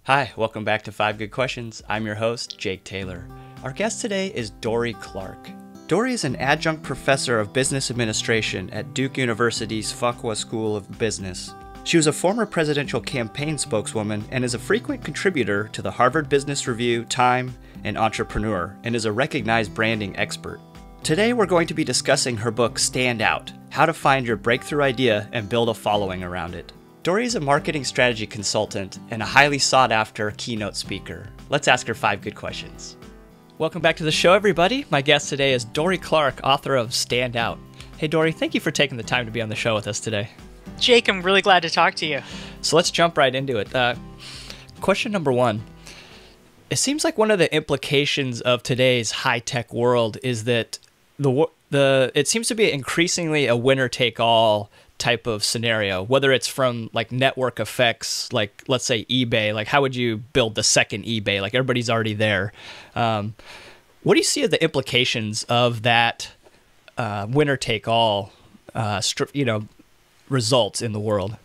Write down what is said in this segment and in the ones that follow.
Hi, welcome back to 5 Good Questions. I'm your host, Jake Taylor. Our guest today is Dorie Clark. Dorie is an adjunct professor of business administration at Duke University's Fuqua School of Business. She was a former presidential campaign spokeswoman and is a frequent contributor to the Harvard Business Review, Time, and Entrepreneur, and is a recognized branding expert. Today we're going to be discussing her book, Stand Out: How to Find Your Breakthrough Idea and Build a Following Around It. Dorie is a marketing strategy consultant and a highly sought-after keynote speaker. Let's ask her 5 good questions. Welcome back to the show, everybody. My guest today is Dorie Clark, author of Stand Out. Hey, Dorie, thank you for taking the time to be on the show with us today. Jake, I'm really glad to talk to you. So let's jump right into it. Question number 1. It seems like one of the implications of today's high-tech world is that it seems to be increasingly a winner-take-all type of scenario, whether it's from like network effects, like let's say eBay, like how would you build the second eBay? Like everybody's already there. What do you see as the implications of that winner-take-all, results in the world?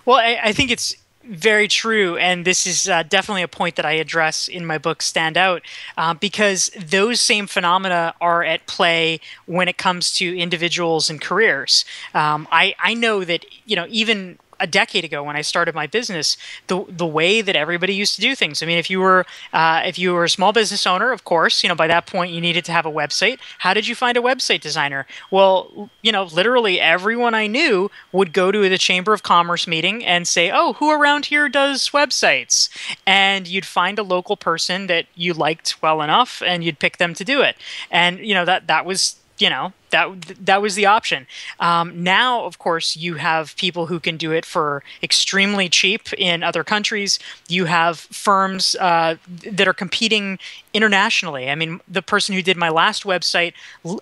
Well, I think it's very true, and this is definitely a point that I address in my book, Stand Out, because those same phenomena are at play when it comes to individuals and careers. I know that, even a decade ago when I started my business, the way that everybody used to do things. I mean, if you were a small business owner, of course, by that point you needed to have a website. How did you find a website designer? Well, literally everyone I knew would go to the Chamber of Commerce meeting and say, "Oh, who around here does websites?" And you'd find a local person that you liked well enough, and you'd pick them to do it. And that was that was the option. Now, of course, you have people who can do it for extremely cheap in other countries. You have firms that are competing internationally. I mean, the person who did my last website,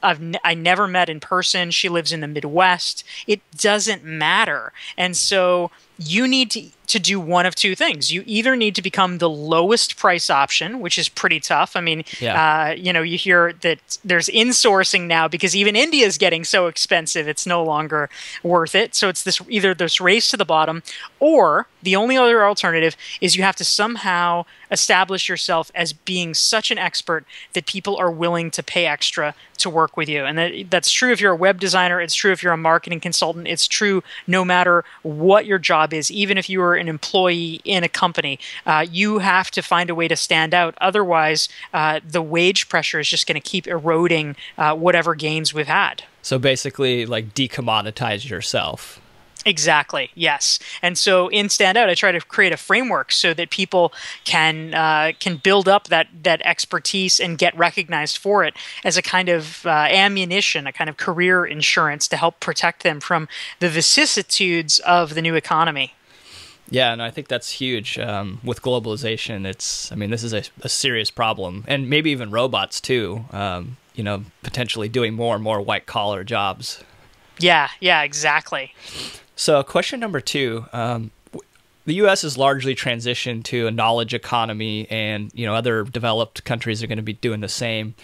I never met in person. She lives in the Midwest. It doesn't matter. And so you need to do one of two things. You either need to become the lowest price option, which is pretty tough. I mean, you hear that there's insourcing now because even India is getting so expensive, it's no longer worth it. So it's either this race to the bottom, or the only other alternative is you have to somehow establish yourself as being such an expert that people are willing to pay extra to work with you. And that's true if you're a web designer. It's true if you're a marketing consultant. It's true no matter what your job is. Even if you are an employee in a company, you have to find a way to stand out. Otherwise, the wage pressure is just going to keep eroding whatever gains we've had. So basically, like, decommoditize yourself. Exactly. Yes. And so in Stand Out, I try to create a framework so that people can build up that expertise and get recognized for it as a kind of ammunition, a kind of career insurance to help protect them from the vicissitudes of the new economy. Yeah, and I think that's huge. With globalization, this is a serious problem, and maybe even robots too. Potentially doing more and more white-collar jobs. Yeah, exactly. So question number 2, the U.S. has largely transitioned to a knowledge economy, and other developed countries are going to be doing the same.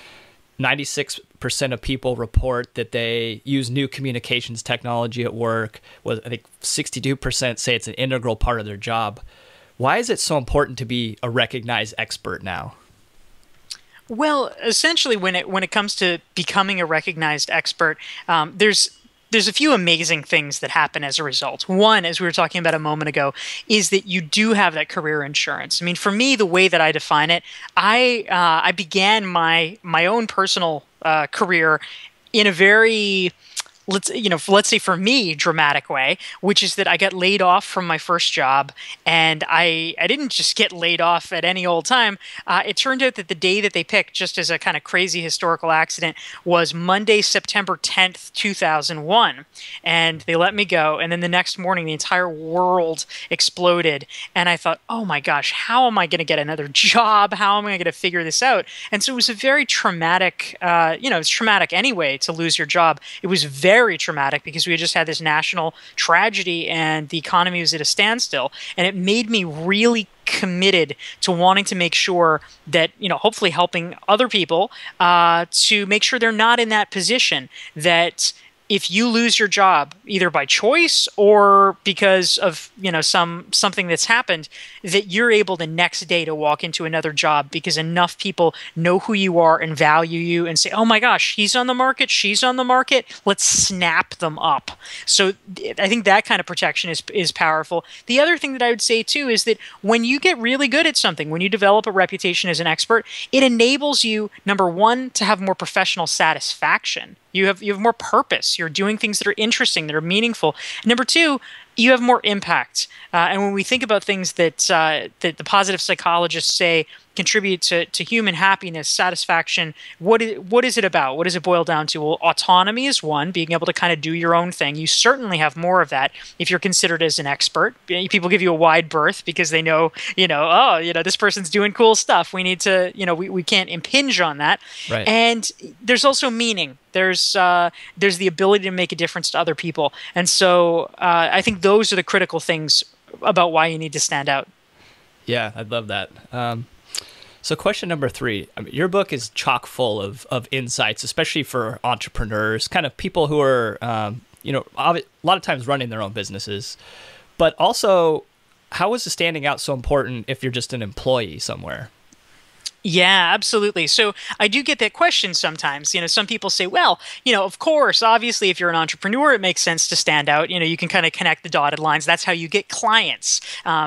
96% of people report that they use new communications technology at work. I think 62% say it's an integral part of their job. Why is it so important to be a recognized expert now? Well, essentially, when it comes to becoming a recognized expert, there's a few amazing things that happen as a result. One, as we were talking about a moment ago, is that you do have that career insurance. I mean, for me, the way that I define it, I began my own personal career in a very, let's say for me, dramatic way, which is that I got laid off from my first job, and I didn't just get laid off at any old time. It turned out that the day that they picked, just as a kind of crazy historical accident, was Monday, September 10th, 2001, and they let me go. And then the next morning, the entire world exploded, and I thought, oh my gosh, how am I going to get another job? How am I going to figure this out? And so it was a very traumatic, it's traumatic anyway to lose your job. It was very traumatic because we had just had this national tragedy and the economy was at a standstill, and it made me really committed to wanting to make sure that, hopefully helping other people to make sure they're not in that position, that if you lose your job either by choice or because of something that's happened, that you're able the next day to walk into another job because enough people know who you are and value you and say, oh my gosh, he's on the market, she's on the market, let's snap them up. So I think that kind of protection is powerful. The other thing that I would say too is that when you get really good at something, when you develop a reputation as an expert, it enables you, number one, to have more professional satisfaction. You have more purpose. You're doing things that are interesting, that are meaningful. Number two, you have more impact. And when we think about things that the positive psychologists say contribute to human happiness, satisfaction, what is it about? What does it boil down to? Well, autonomy is one, being able to kind of do your own thing. You certainly have more of that if you're considered as an expert. People give you a wide berth because they know, this person's doing cool stuff. We need to, we can't impinge on that. Right. And there's also meaning. There's the ability to make a difference to other people. And so I think those are the critical things about why you need to stand out. Yeah, I love that. So question number 3, your book is chock full of insights, especially for entrepreneurs, kind of people who are, a lot of times running their own businesses, but also how is the standing out so important if you're just an employee somewhere? Yeah, absolutely. So I do get that question sometimes. Some people say, well, of course, obviously, if you're an entrepreneur, it makes sense to stand out. You can kind of connect the dotted lines. That's how you get clients.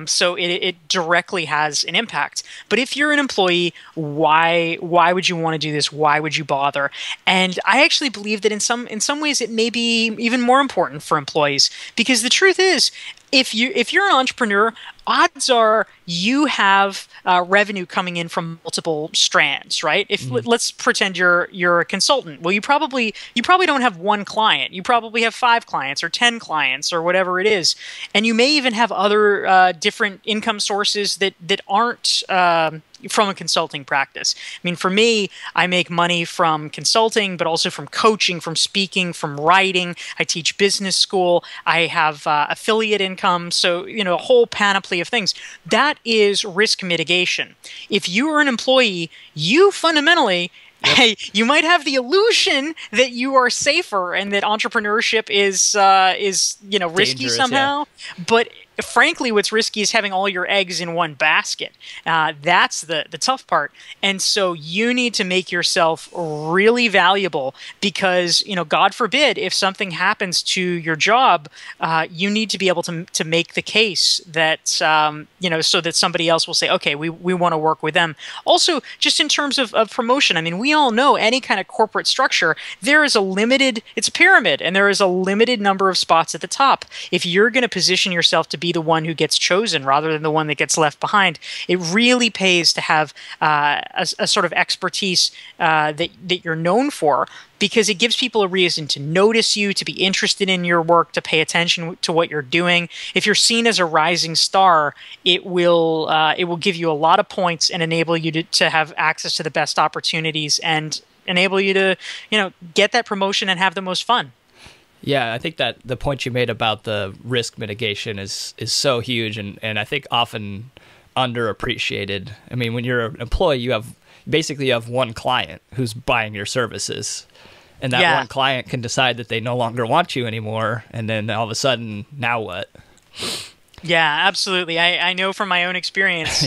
So it directly has an impact. But if you're an employee, why would you want to do this? Why would you bother? And I actually believe that in some ways it may be even more important for employees, because the truth is, if you're an entrepreneur, odds are you have revenue coming in from multiple strands, right? Let's pretend you're a consultant. Well, you probably don't have one client. You probably have 5 clients or 10 clients or whatever it is, and you may even have other different income sources that aren't from a consulting practice. I mean, for me, I make money from consulting, but also from coaching, from speaking, from writing. I teach business school. I have affiliate income. So, a whole panoply of things. That is risk mitigation. If you are an employee, you fundamentally Hey, you might have the illusion that you are safer and that entrepreneurship is risky Dangerous, somehow, but frankly, what's risky is having all your eggs in one basket. That's the tough part. And so you need to make yourself really valuable because, God forbid, if something happens to your job, you need to be able to make the case that, so that somebody else will say, okay, we want to work with them. Also, just in terms of promotion, I mean, we all know any kind of corporate structure, it's a pyramid, and there is a limited number of spots at the top. If you're going to position yourself to be the one who gets chosen rather than the one that gets left behind, it really pays to have a sort of expertise that you're known for, because it gives people a reason to notice you, to be interested in your work, to pay attention to what you're doing. If you're seen as a rising star, it will give you a lot of points and enable you to have access to the best opportunities and enable you to get that promotion and have the most fun. Yeah, I think that the point you made about the risk mitigation is so huge and I think often underappreciated. I mean, when you're an employee, you have one client who's buying your services. And that one client can decide that they no longer want you anymore. And then all of a sudden, now what? Yeah, absolutely. I know from my own experience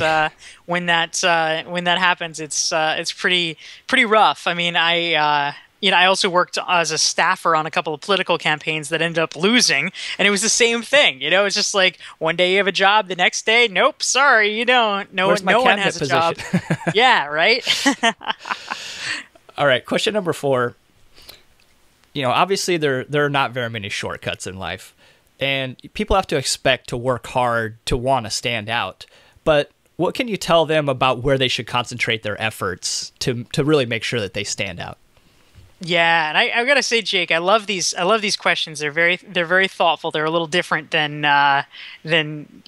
when that happens, it's pretty rough. I mean, I also worked as a staffer on a couple of political campaigns that ended up losing, and it was the same thing. It's just like one day you have a job, the next day, nope, sorry, you don't. No one has a job. Yeah, right. All right, question number 4. Obviously there are not very many shortcuts in life, and people have to expect to work hard to want to stand out. But what can you tell them about where they should concentrate their efforts to really make sure that they stand out? Yeah, and I've got to say, Jake, I love these questions. They're very thoughtful. They're a little different than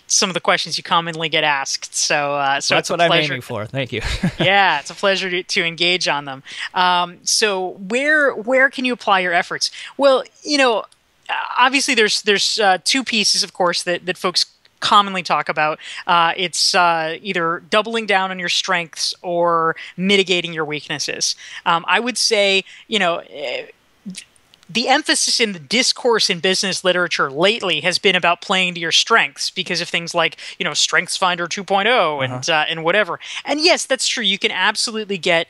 some of the questions you commonly get asked. So that's what I'm aiming for. Thank you. Yeah, it's a pleasure to engage on them. So where can you apply your efforts? Well, obviously there's 2 pieces, of course, that folks commonly talk about. It's either doubling down on your strengths or mitigating your weaknesses. I would say, the emphasis in the discourse in business literature lately has been about playing to your strengths because of things like, Strengths Finder 2.0 and whatever. And yes, that's true. You can absolutely get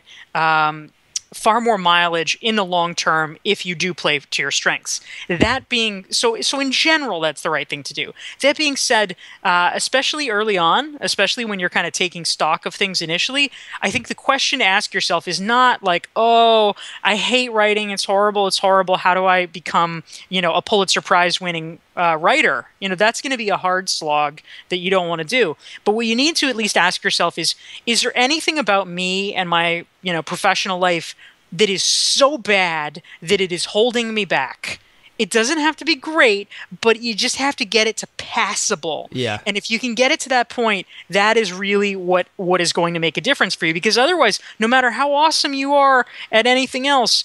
far more mileage in the long term if you do play to your strengths. That being so in general, that's the right thing to do. That being said, especially early on, especially when you're kind of taking stock of things initially, I think the question to ask yourself is not like, oh, I hate writing, it's horrible, how do I become, a Pulitzer Prize winning writer? That's going to be a hard slog that you don't want to do. But what you need to at least ask yourself is there anything about me and my, professional life that is so bad that it is holding me back? It doesn't have to be great, but you just have to get it to passable. Yeah. And if you can get it to that point, that is really what is going to make a difference for you. Because otherwise, no matter how awesome you are at anything else,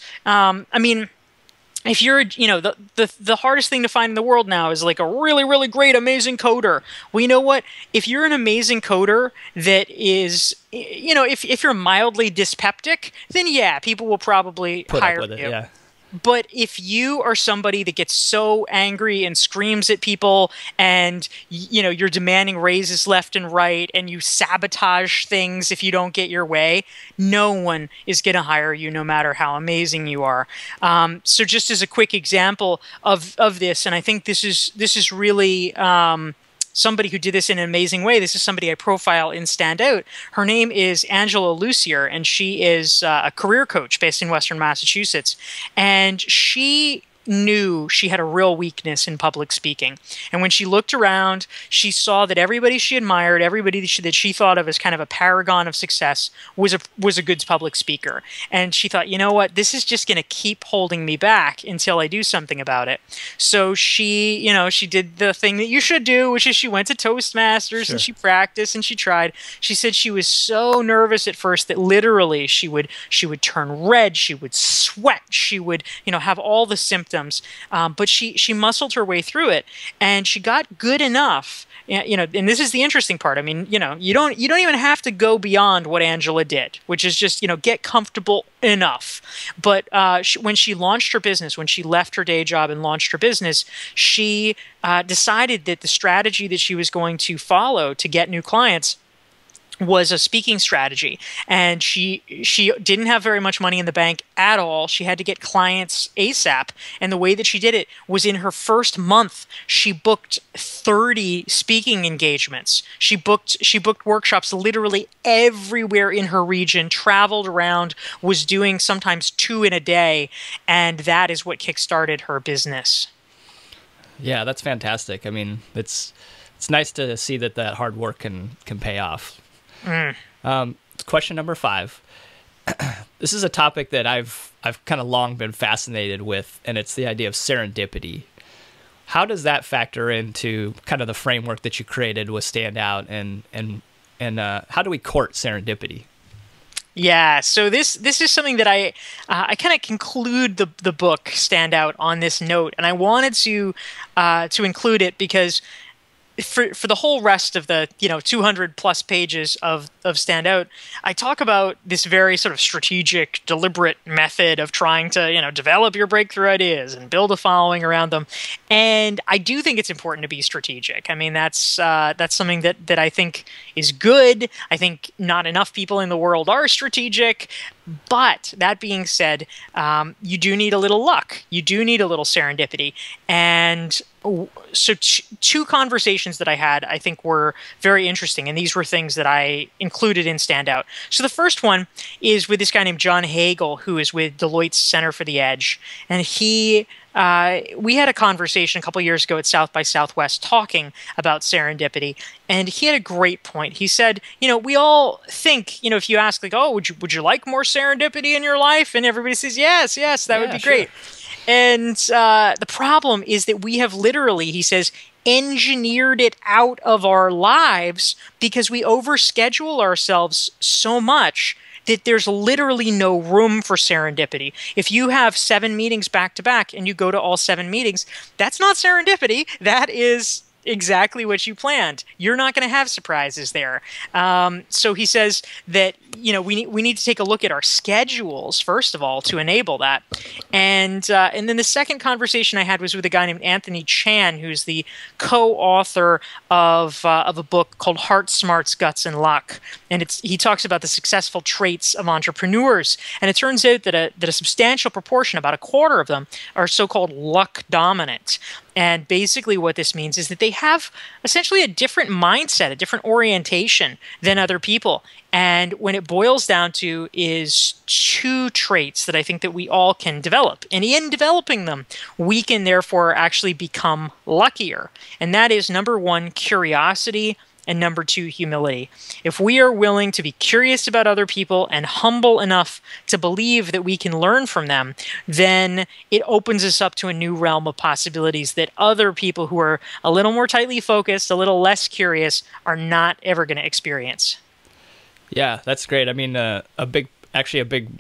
if you're, the hardest thing to find in the world now is like a really, really great, amazing coder. Well, you know what? If you're an amazing coder that is, if you're mildly dyspeptic, then yeah, people will probably hire you. Yeah. But if you are somebody that gets so angry and screams at people and, you're demanding raises left and right and you sabotage things if you don't get your way, no one is going to hire you no matter how amazing you are. So just as a quick example of this, and I think this is really somebody who did this in an amazing way. This is somebody I profile in Stand Out. Her name is Angela Lucier, and she is a career coach based in Western Massachusetts. And she knew she had a real weakness in public speaking. And when she looked around, she saw that everybody she admired, everybody that she thought of as kind of a paragon of success was a good public speaker. And she thought, you know what, this is just going to keep holding me back until I do something about it. So she did the thing that you should do, which is she went to Toastmasters. Sure. And she practiced and she tried. She said she was so nervous at first that literally she would turn red, she would sweat, she would, have all the symptoms. But she muscled her way through it, and she got good enough. And this is the interesting part. I mean, you don't even have to go beyond what Angela did, which is just get comfortable enough. But when she launched her business, when she left her day job and launched her business, she decided that the strategy that she was going to follow to get new clients was a speaking strategy. And she didn't have very much money in the bank at all. She had to get clients ASAP. And the way that she did it was in her first month, she booked 30 speaking engagements. She booked workshops literally everywhere in her region, traveled around, was doing sometimes 2 in a day. And that is what kickstarted her business. Yeah, that's fantastic. I mean, it's nice to see that hard work can pay off. Question number 5. This is a topic that I've kind of long been fascinated with, and it's the idea of serendipity. How does that factor into kind of the framework that you created with Stand Out, and how do we court serendipity? Yeah, so this is something that I kind of conclude the book Stand Out on this note, and I wanted to include it because for the whole rest of the 200 plus pages of Stand Out, I talk about this very sort of strategic, deliberate method of trying to develop your breakthrough ideas and build a following around them. And I do think it's important to be strategic. I mean, that's something that I think is good. I think not enough people in the world are strategic. But that being said, you do need a little luck. You do need a little serendipity. And so 2 conversations that I had, I think, were very interesting. And these were things that I included in Stand Out. So the first one is with this guy named John Hagel, who is with Deloitte's Center for the Edge. And we had a conversation a couple years ago at South by Southwest talking about serendipity, and he had a great point. He said, we all think, if you ask like, oh, would you like more serendipity in your life? And everybody says, yes, that would be great. And the problem is that we have literally, he says, engineered it out of our lives because we overschedule ourselves so much that there's literally no room for serendipity. If you have 7 meetings back to back and you go to all 7 meetings, that's not serendipity. That is exactly what you planned. You're not going to have surprises there. So he says that we need to take a look at our schedules first of all to enable that. And then the second conversation I had was with a guy named Anthony Chan, who's the co-author of a book called Heart, Smarts, Guts, and Luck. And he talks about the successful traits of entrepreneurs. And it turns out that a substantial proportion, about a quarter of them, are so-called luck dominant. And basically what this means is that they have essentially a different mindset, a different orientation than other people. And when it boils down to is two traits that I think that we all can develop. And in developing them, we can therefore actually become luckier. And that is number one, curiosity, and number two, humility. If we are willing to be curious about other people and humble enough to believe that we can learn from them, then it opens us up to a new realm of possibilities that other people who are a little more tightly focused, a little less curious, are not ever going to experience. Yeah, that's great. I mean, a big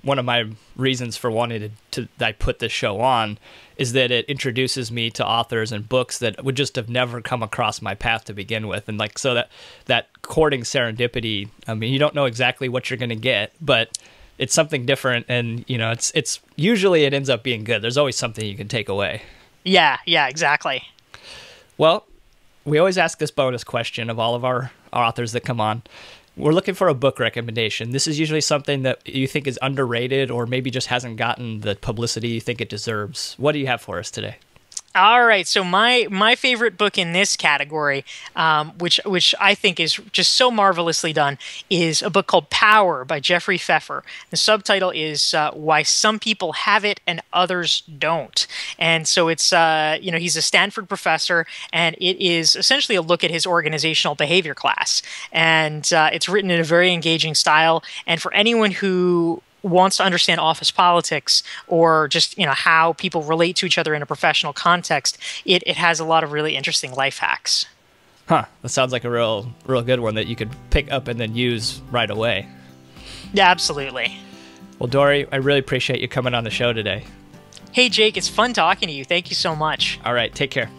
one of my reasons for wanting that I put this show on is that it introduces me to authors and books that would just have never come across my path to begin with. And like, so that courting serendipity, I mean, you don't know exactly what you're going to get, but it's something different. And, it's usually it ends up being good. There's always something you can take away. Yeah, exactly. Well, we always ask this bonus question of all of our authors that come on. We're looking for a book recommendation. This is usually something that you think is underrated or maybe just hasn't gotten the publicity you think it deserves. What do you have for us today? All right, so my favorite book in this category, which I think is just so marvelously done, is a book called Power by Jeffrey Pfeffer. The subtitle is Why Some People Have It and Others Don't. And so it's, he's a Stanford professor, and it is essentially a look at his organizational behavior class. And it's written in a very engaging style. And for anyone who wants to understand office politics or just how people relate to each other in a professional context, it has a lot of really interesting life hacks. That sounds like a real good one that you could pick up and then use right away. Yeah, absolutely. Well, Dorie, I really appreciate you coming on the show today. Hey, Jake, it's fun talking to you. Thank you so much. All right, take care.